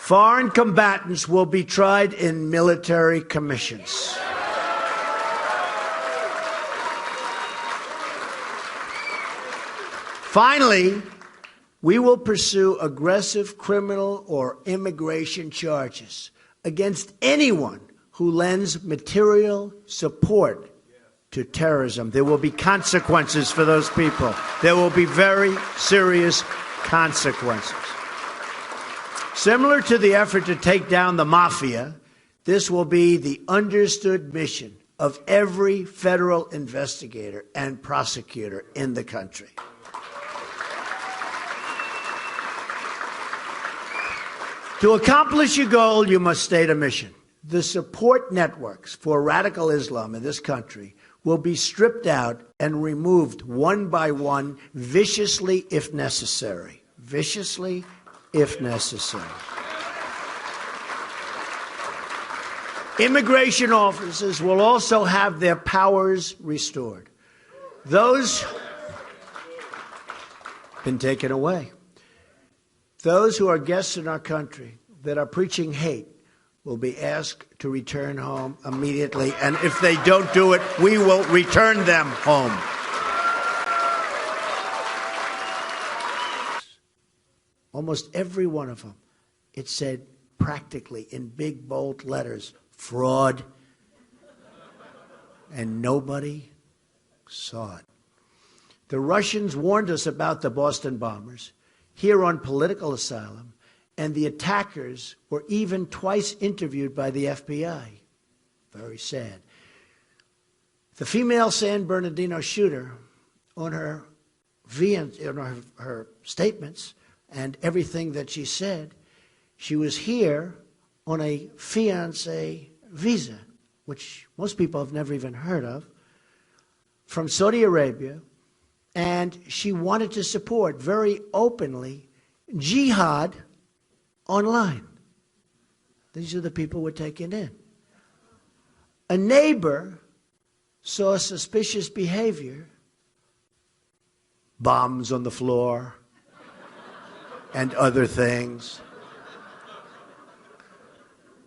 Foreign combatants will be tried in military commissions. Finally, we will pursue aggressive criminal or immigration charges against anyone who lends material support to terrorism. There will be consequences for those people. There will be very serious consequences. Similar to the effort to take down the mafia, this will be the understood mission of every federal investigator and prosecutor in the country. To accomplish your goal, you must state a mission. The support networks for radical Islam in this country will be stripped out and removed one by one, viciously if necessary. Viciously if necessary. Immigration officers will also have their powers restored. Those been taken away. Those who are guests in our country that are preaching hate will be asked to return home immediately, and if they don't do it, we will return them home. Almost every one of them, it said practically in big, bold letters, fraud, and nobody saw it. The Russians warned us about the Boston bombers here on political asylum, and the attackers were even twice interviewed by the FBI. Very sad. The female San Bernardino shooter, on her statements and everything that she said, she was here on a fiancé visa, which most people have never even heard of, from Saudi Arabia, and she wanted to support very openly jihad online. These are the people we're taking in. A neighbor saw suspicious behavior, bombs on the floor, and other things,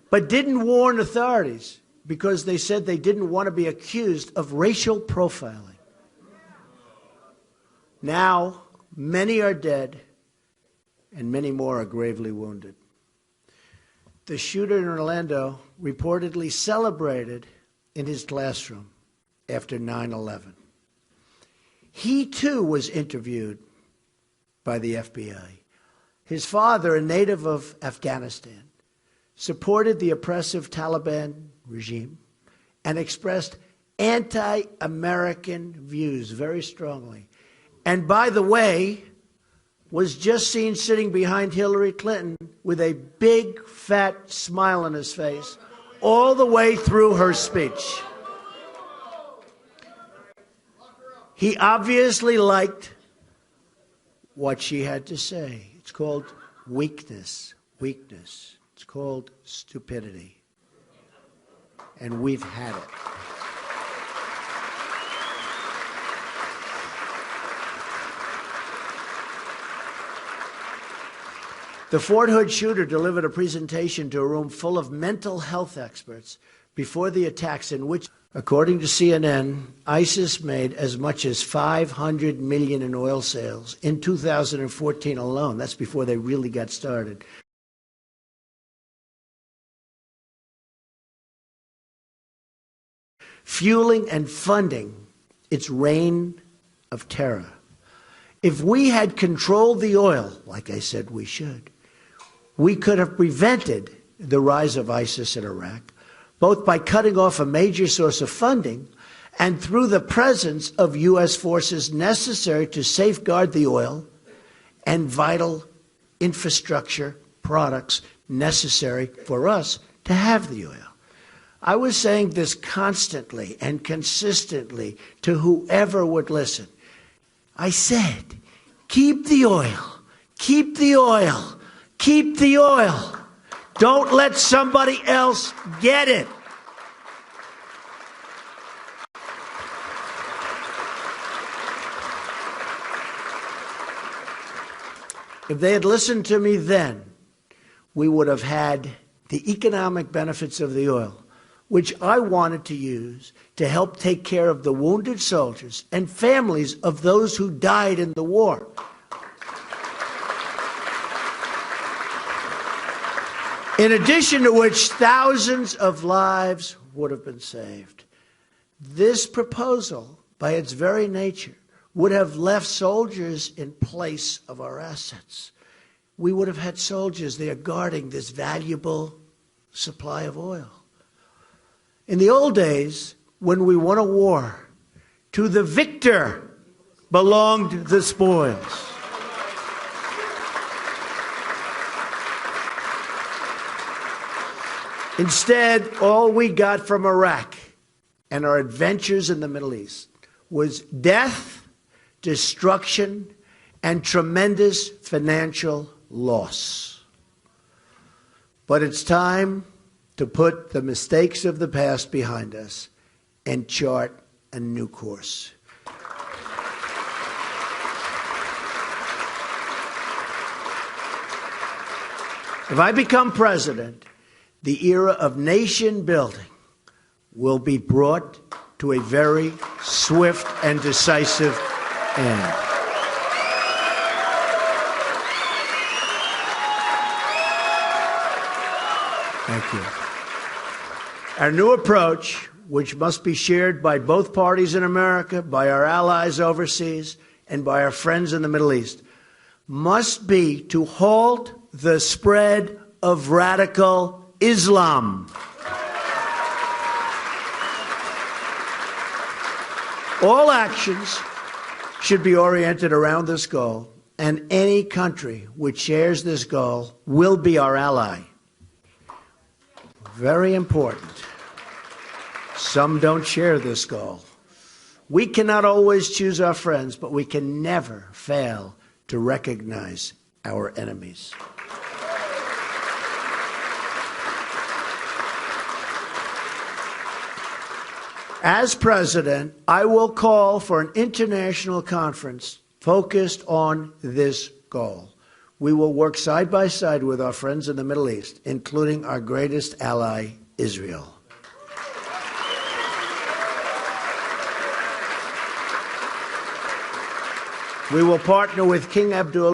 but didn't warn authorities because they said they didn't want to be accused of racial profiling. Now, many are dead, and many more are gravely wounded. The shooter in Orlando reportedly celebrated in his classroom after 9/11. He, too, was interviewed by the FBI. His father, a native of Afghanistan, supported the oppressive Taliban regime and expressed anti-American views very strongly. And by the way, was just seen sitting behind Hillary Clinton with a big, fat smile on his face all the way through her speech. He obviously liked what she had to say. It's called weakness. Weakness. It's called stupidity. And we've had it. The Fort Hood shooter delivered a presentation to a room full of mental health experts before the attacks in which, according to CNN, ISIS made as much as $500 million in oil sales in 2014 alone. That's before they really got started. Fueling and funding its reign of terror. If we had controlled the oil, like I said we should, we could have prevented the rise of ISIS in Iraq, both by cutting off a major source of funding and through the presence of U.S. forces necessary to safeguard the oil and vital infrastructure products necessary for us to have the oil. I was saying this constantly and consistently to whoever would listen. I said, keep the oil, keep the oil. Keep the oil. Don't let somebody else get it. If they had listened to me then, we would have had the economic benefits of the oil, which I wanted to use to help take care of the wounded soldiers and families of those who died in the war. In addition to which, thousands of lives would have been saved. This proposal, by its very nature, would have left soldiers in place of our assets. We would have had soldiers there guarding this valuable supply of oil. In the old days, when we won a war, to the victor belonged the spoils. Instead, all we got from Iraq and our adventures in the Middle East was death, destruction, and tremendous financial loss. But it's time to put the mistakes of the past behind us and chart a new course. If I become president, the era of nation building will be brought to a very swift and decisive end. Thank you. Our new approach, which must be shared by both parties in America, by our allies overseas, and by our friends in the Middle East, must be to halt the spread of radical Islam. All actions should be oriented around this goal, and any country which shares this goal will be our ally. Very important. Some don't share this goal. We cannot always choose our friends, but we can never fail to recognize our enemies. As president, I will call for an international conference focused on this goal. We will work side by side with our friends in the Middle East, including our greatest ally, Israel. We will partner with King Abdullah